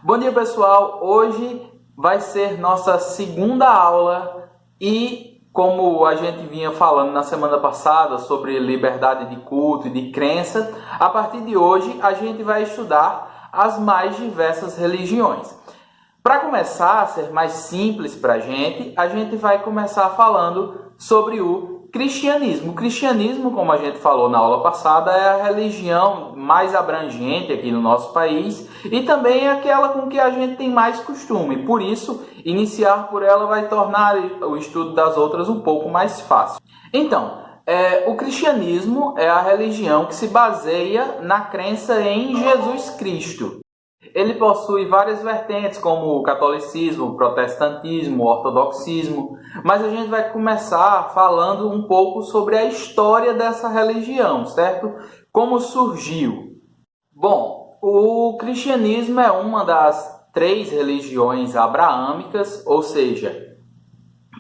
Bom dia, pessoal! Hoje vai ser nossa segunda aula e, como a gente vinha falando na semana passada sobre liberdade de culto e de crença, a partir de hoje a gente vai estudar as mais diversas religiões. Para começar a ser mais simples para a gente vai começar falando sobre o cristianismo. O cristianismo, como a gente falou na aula passada, é a religião mais abrangente aqui no nosso país e também é aquela com que a gente tem mais costume. Por isso, iniciar por ela vai tornar o estudo das outras um pouco mais fácil. Então, o cristianismo é a religião que se baseia na crença em Jesus Cristo. Ele possui várias vertentes, como o catolicismo, o protestantismo, o ortodoxismo, mas a gente vai começar falando um pouco sobre a história dessa religião, certo? Como surgiu? Bom, o cristianismo é uma das 3 religiões abraâmicas, ou seja,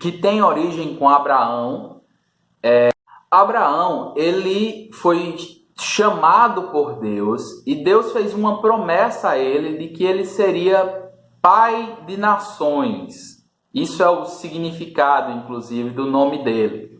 que tem origem com Abraão. Abraão, ele foi chamado por Deus e Deus fez uma promessa a ele de que ele seria pai de nações. Isso é o significado, inclusive, do nome dele.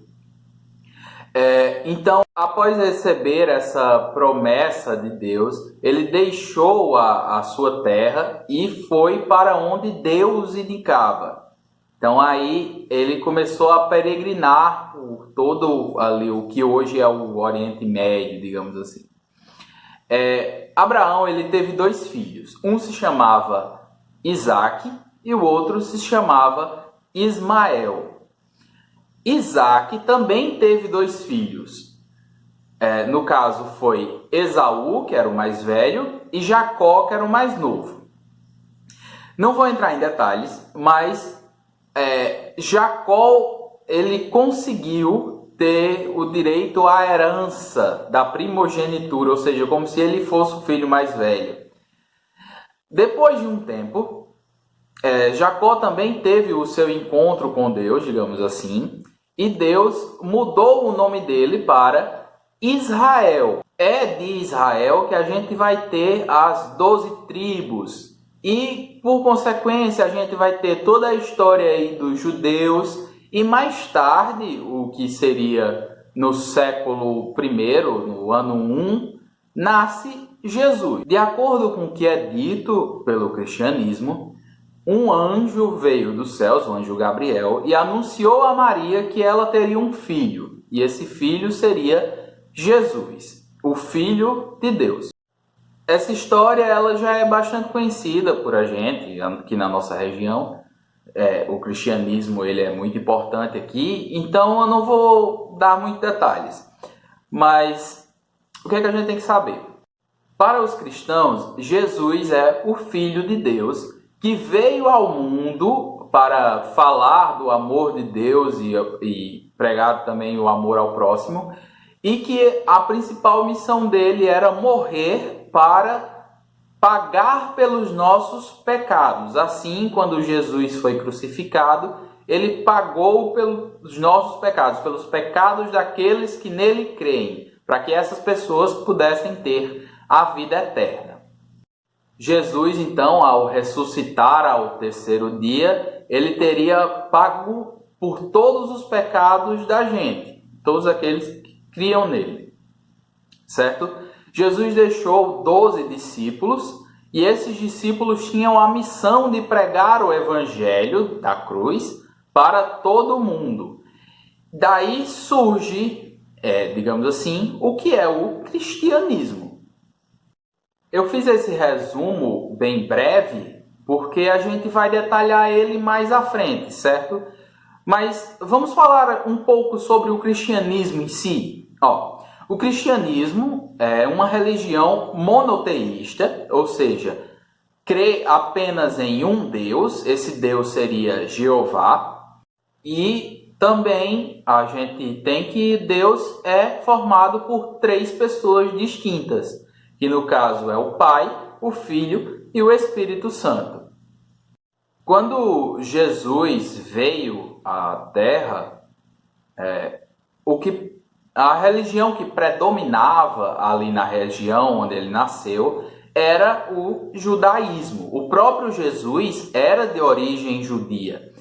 Então, após receber essa promessa de Deus, ele deixou a sua terra e foi para onde Deus indicava. Então aí ele começou a peregrinar por todo ali o que hoje é o Oriente Médio, digamos assim. Abraão, ele teve 2 filhos. Um se chamava Isaac e o outro se chamava Ismael. Isaac também teve 2 filhos. No caso foi Esaú, que era o mais velho, e Jacó, que era o mais novo. Não vou entrar em detalhes, mas Jacó, ele conseguiu ter o direito à herança da primogenitura, ou seja, como se ele fosse o filho mais velho. Depois de um tempo, Jacó também teve o seu encontro com Deus, digamos assim, e Deus mudou o nome dele para Israel. É de Israel que a gente vai ter as 12 tribos. E, por consequência, a gente vai ter toda a história aí dos judeus e mais tarde, o que seria no século I, no ano 1, nasce Jesus. De acordo com o que é dito pelo cristianismo, um anjo veio dos céus, o anjo Gabriel, e anunciou a Maria que ela teria um filho. E esse filho seria Jesus, o Filho de Deus. Essa história ela já é bastante conhecida por a gente aqui na nossa região. O cristianismo ele é muito importante aqui, então eu não vou dar muitos detalhes. Mas o que é que a gente tem que saber? Para os cristãos, Jesus é o Filho de Deus que veio ao mundo para falar do amor de Deus e pregar também o amor ao próximo, e que a principal missão dele era morrer para pagar pelos nossos pecados. Assim, quando Jesus foi crucificado, ele pagou pelos nossos pecados, pelos pecados daqueles que nele creem, para que essas pessoas pudessem ter a vida eterna. Jesus, então, ao ressuscitar ao 3º dia, ele teria pago por todos os pecados da gente, todos aqueles que criam nele, certo? Jesus deixou 12 discípulos e esses discípulos tinham a missão de pregar o evangelho da cruz para todo mundo. Daí surge, digamos assim, o que é o cristianismo. Eu fiz esse resumo bem breve porque a gente vai detalhar ele mais à frente, certo? Mas vamos falar um pouco sobre o cristianismo em si. O cristianismo é uma religião monoteísta, ou seja, crê apenas em um Deus, esse Deus seria Jeová, e também a gente tem que Deus é formado por 3 pessoas distintas, que no caso é o Pai, o Filho e o Espírito Santo. Quando Jesus veio à Terra, a religião que predominava ali na região onde ele nasceu era o judaísmo. O próprio Jesus era de origem judia.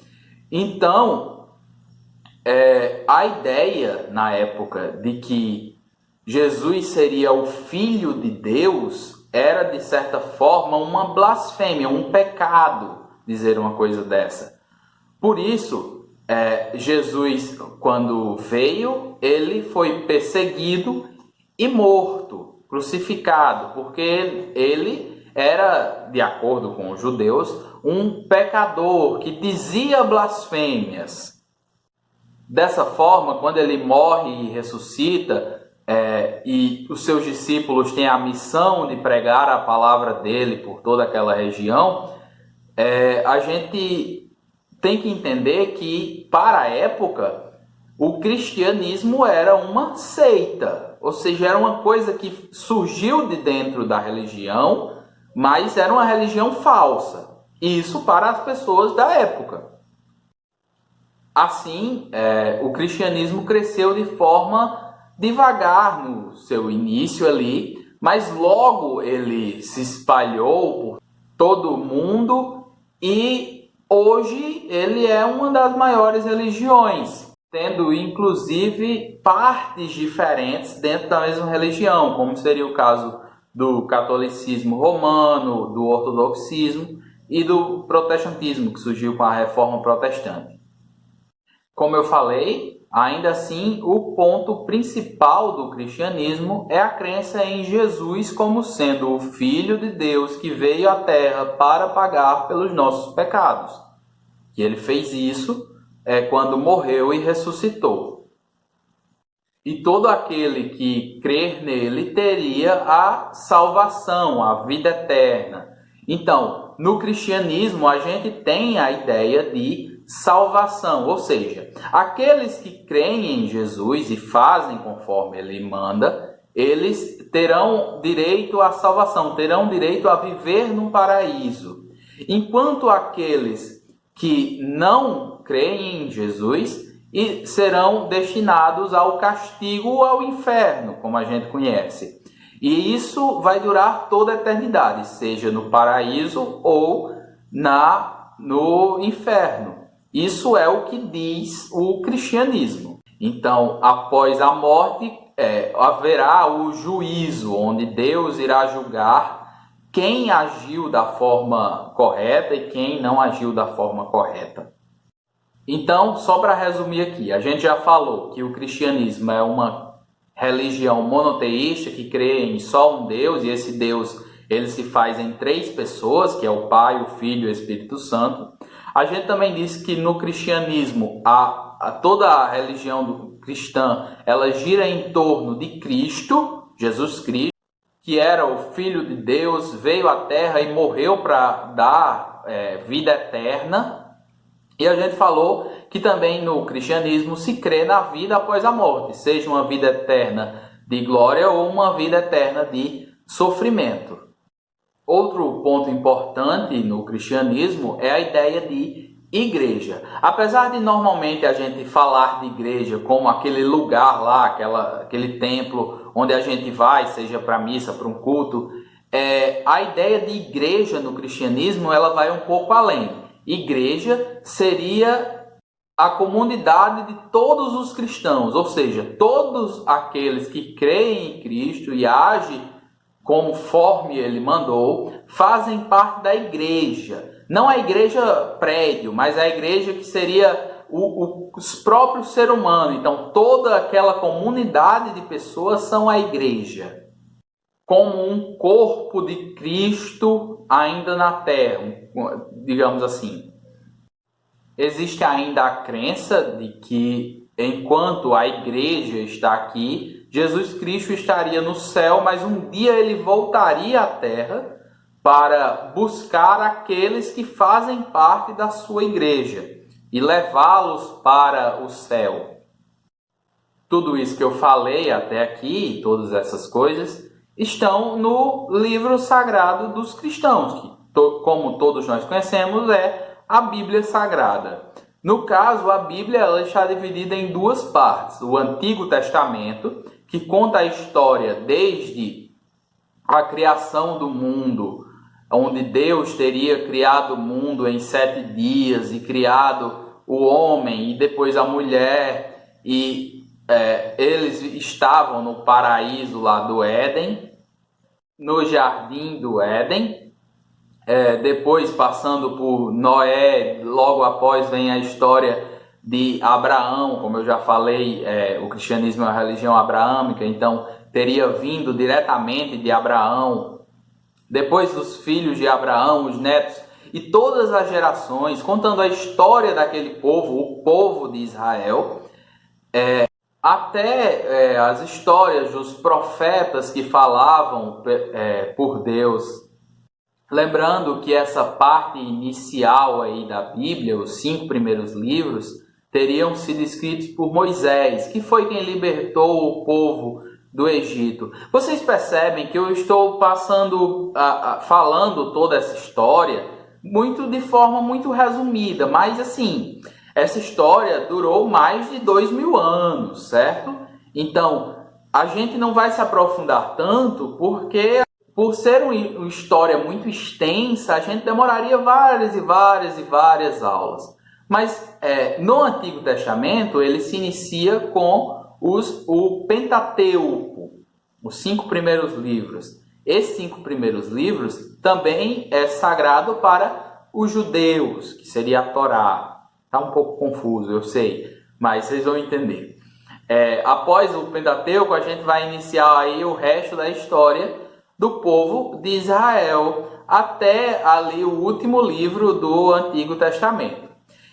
Então, a ideia na época de que Jesus seria o Filho de Deus era, de certa forma, uma blasfêmia, um pecado dizer uma coisa dessa. Por isso, Jesus, quando veio, ele foi perseguido e morto, crucificado, porque ele era, de acordo com os judeus, um pecador que dizia blasfêmias. Dessa forma, quando ele morre e ressuscita, e os seus discípulos têm a missão de pregar a palavra dele por toda aquela região, a gente tem que entender que, para a época, o cristianismo era uma seita, ou seja, era uma coisa que surgiu de dentro da religião, mas era uma religião falsa. Isso para as pessoas da época. Assim, o cristianismo cresceu de forma devagar no seu início ali, mas logo ele se espalhou por todo o mundo e hoje ele é uma das maiores religiões, tendo inclusive partes diferentes dentro da mesma religião, como seria o caso do catolicismo romano, do ortodoxismo e do protestantismo, que surgiu com a Reforma Protestante. Como eu falei, ainda assim, o ponto principal do cristianismo é a crença em Jesus como sendo o Filho de Deus que veio à Terra para pagar pelos nossos pecados. Que ele fez isso quando morreu e ressuscitou. E todo aquele que crer nele teria a salvação, a vida eterna. Então, no cristianismo, a gente tem a ideia de salvação, ou seja, aqueles que creem em Jesus e fazem conforme ele manda, eles terão direito à salvação, terão direito a viver num paraíso. Enquanto aqueles que não creem em Jesus serão destinados ao castigo ou ao inferno, como a gente conhece. E isso vai durar toda a eternidade, seja no paraíso ou no inferno. Isso é o que diz o cristianismo. Então, após a morte, haverá o juízo, onde Deus irá julgar quem agiu da forma correta e quem não agiu da forma correta. Então, só para resumir aqui, a gente já falou que o cristianismo é uma religião monoteísta que crê em só um Deus, e esse Deus ele se faz em 3 pessoas, que é o Pai, o Filho e o Espírito Santo. A gente também disse que no cristianismo, toda a religião cristã, ela gira em torno de Cristo, Jesus Cristo, que era o Filho de Deus, veio à Terra e morreu para dar vida eterna. E a gente falou que também no cristianismo se crê na vida após a morte, seja uma vida eterna de glória ou uma vida eterna de sofrimento. Outro ponto importante no cristianismo é a ideia de igreja. Apesar de normalmente a gente falar de igreja como aquele lugar lá, aquele templo onde a gente vai, seja para missa, para um culto, a ideia de igreja no cristianismo ela vai um pouco além. Igreja seria a comunidade de todos os cristãos, ou seja, todos aqueles que creem em Cristo e agem conforme ele mandou, fazem parte da igreja. Não a igreja prédio, mas a igreja que seria os próprios seres humanos. Então, toda aquela comunidade de pessoas são a igreja. Como um corpo de Cristo ainda na terra, digamos assim. Existe ainda a crença de que, enquanto a igreja está aqui, Jesus Cristo estaria no céu, mas um dia ele voltaria à terra para buscar aqueles que fazem parte da sua igreja e levá-los para o céu. Tudo isso que eu falei até aqui, todas essas coisas, estão no livro sagrado dos cristãos, que, como todos nós conhecemos, é a Bíblia Sagrada. No caso, a Bíblia ela está dividida em 2 partes. O Antigo Testamento, que conta a história desde a criação do mundo, onde Deus teria criado o mundo em 7 dias e criado o homem e depois a mulher, e eles estavam no paraíso lá do Éden, no jardim do Éden. Depois, passando por Noé, logo após vem a história de Abraão. Como eu já falei, o cristianismo é uma religião abraâmica, então teria vindo diretamente de Abraão. Depois dos filhos de Abraão, os netos e todas as gerações, contando a história daquele povo, o povo de Israel, até as histórias dos profetas que falavam por Deus. Lembrando que essa parte inicial aí da Bíblia, os 5 primeiros livros, teriam sido escritos por Moisés, que foi quem libertou o povo do Egito. Vocês percebem que eu estou falando toda essa história de forma muito resumida, mas assim, essa história durou mais de 2000 anos, certo? Então, a gente não vai se aprofundar tanto porque, por ser uma história muito extensa, a gente demoraria várias e várias e várias aulas. Mas no Antigo Testamento, ele se inicia com o Pentateuco, os 5 primeiros livros. Esses 5 primeiros livros também é sagrado para os judeus, que seria a Torá. Está um pouco confuso, eu sei, mas vocês vão entender. Após o Pentateuco, a gente vai iniciar aí o resto da história do povo de Israel, até ali o último livro do Antigo Testamento.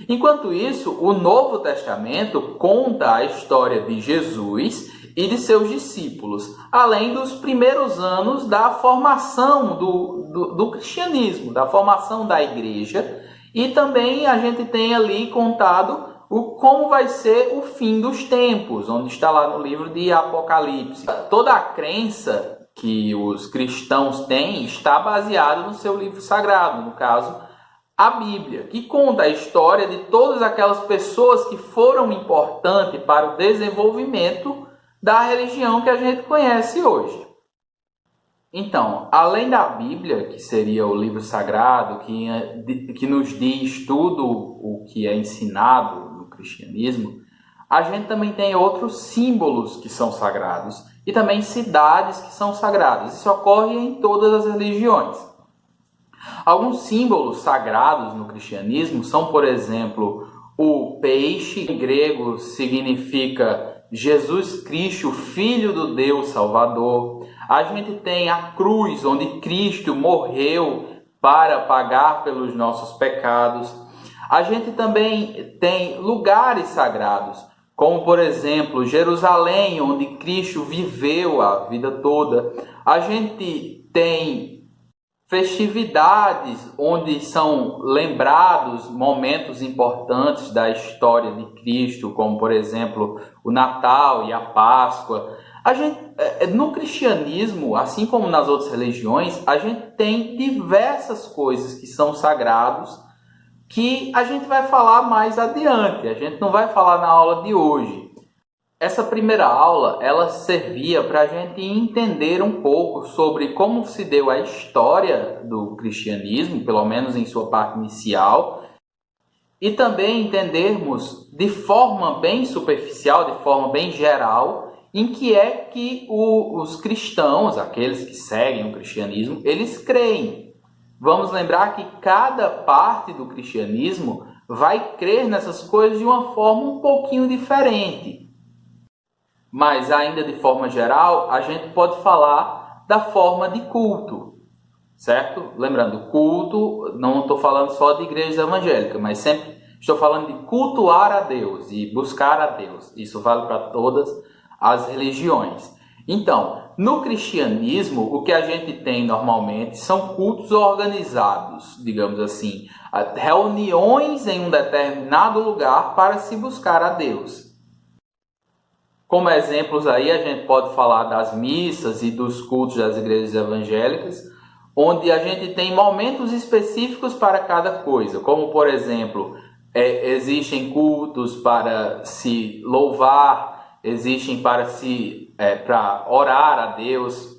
Enquanto isso, o Novo Testamento conta a história de Jesus e de seus discípulos, além dos primeiros anos da formação do cristianismo, da formação da igreja, e também a gente tem ali contado como vai ser o fim dos tempos, onde está lá no livro de Apocalipse. Toda a crença que os cristãos têm está baseada no seu livro sagrado, no caso, a Bíblia, que conta a história de todas aquelas pessoas que foram importantes para o desenvolvimento da religião que a gente conhece hoje. Então, além da Bíblia, que seria o livro sagrado, que nos diz tudo o que é ensinado no cristianismo, a gente também tem outros símbolos que são sagrados e também cidades que são sagradas. Isso ocorre em todas as religiões. Alguns símbolos sagrados no cristianismo são, por exemplo, o peixe, em grego significa Jesus Cristo, Filho do Deus Salvador. A gente tem a cruz, onde Cristo morreu para pagar pelos nossos pecados. A gente também tem lugares sagrados, como, por exemplo, Jerusalém, onde Cristo viveu a vida toda. A gente tem festividades onde são lembrados momentos importantes da história de Cristo, como, por exemplo, o Natal e a Páscoa. No cristianismo, assim como nas outras religiões, a gente tem diversas coisas que são sagrados que a gente vai falar mais adiante. A gente não vai falar na aula de hoje. Essa primeira aula, ela servia para a gente entender um pouco sobre como se deu a história do cristianismo, pelo menos em sua parte inicial, e também entendermos de forma bem superficial, de forma bem geral, em que é que os cristãos, aqueles que seguem o cristianismo, eles creem. Vamos lembrar que cada parte do cristianismo vai crer nessas coisas de uma forma um pouquinho diferente. Mas ainda de forma geral, a gente pode falar da forma de culto, certo? Lembrando, culto, não estou falando só de igrejas evangélicas, mas sempre estou falando de cultuar a Deus e buscar a Deus. Isso vale para todas as religiões. Então, no cristianismo, o que a gente tem normalmente são cultos organizados, digamos assim, reuniões em um determinado lugar para se buscar a Deus. Como exemplos aí, a gente pode falar das missas e dos cultos das igrejas evangélicas, onde a gente tem momentos específicos para cada coisa, como, por exemplo, existem cultos para se louvar, existem para orar a Deus.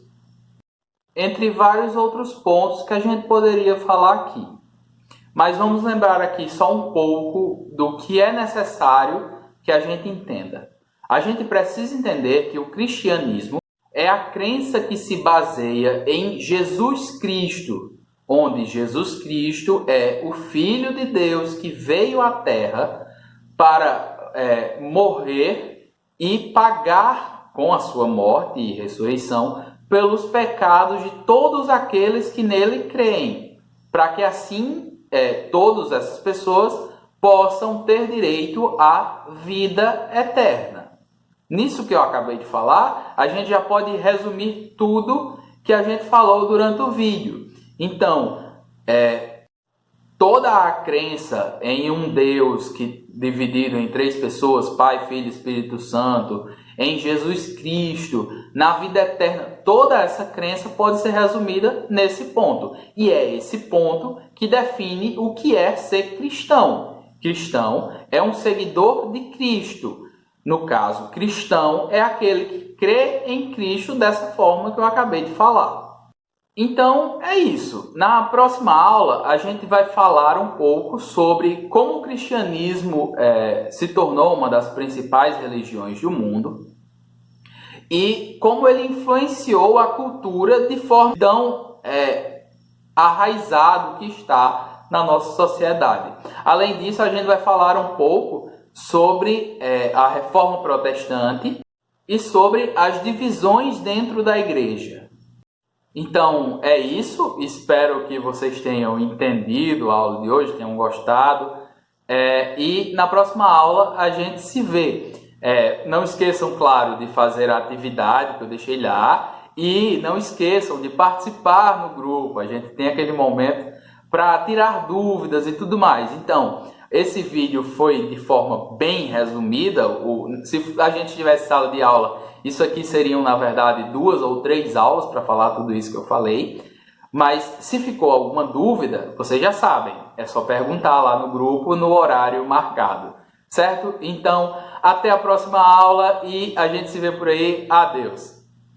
entre vários outros pontos que a gente poderia falar aqui. Mas vamos lembrar aqui só um pouco do que é necessário que a gente entenda. A gente precisa entender que o cristianismo é a crença que se baseia em Jesus Cristo, onde Jesus Cristo é o Filho de Deus que veio à Terra para morrer e pagar com a sua morte e ressurreição pelos pecados de todos aqueles que nele creem, para que assim todas essas pessoas possam ter direito à vida eterna. Nisso que eu acabei de falar, a gente já pode resumir tudo que a gente falou durante o vídeo. Então, toda a crença em um Deus dividido em 3 pessoas, Pai, Filho e Espírito Santo, em Jesus Cristo, na vida eterna, toda essa crença pode ser resumida nesse ponto. E é esse ponto que define o que é ser cristão. Cristão é um seguidor de Cristo. No caso, cristão é aquele que crê em Cristo dessa forma que eu acabei de falar. Então, é isso. Na próxima aula, a gente vai falar um pouco sobre como o cristianismo se tornou uma das principais religiões do mundo e como ele influenciou a cultura de forma tão arraizado que está na nossa sociedade. Além disso, a gente vai falar um pouco sobre a Reforma Protestante e sobre as divisões dentro da igreja. Então, é isso. Espero que vocês tenham entendido a aula de hoje, tenham gostado. E na próxima aula a gente se vê. Não esqueçam, claro, de fazer a atividade que eu deixei lá. E não esqueçam de participar no grupo. A gente tem aquele momento para tirar dúvidas e tudo mais. Então, esse vídeo foi de forma bem resumida. Se a gente tivesse sala de aula, isso aqui seriam, na verdade, 2 ou 3 aulas para falar tudo isso que eu falei. Mas se ficou alguma dúvida, vocês já sabem. É só perguntar lá no grupo, no horário marcado. Certo? Então, até a próxima aula e a gente se vê por aí. Adeus!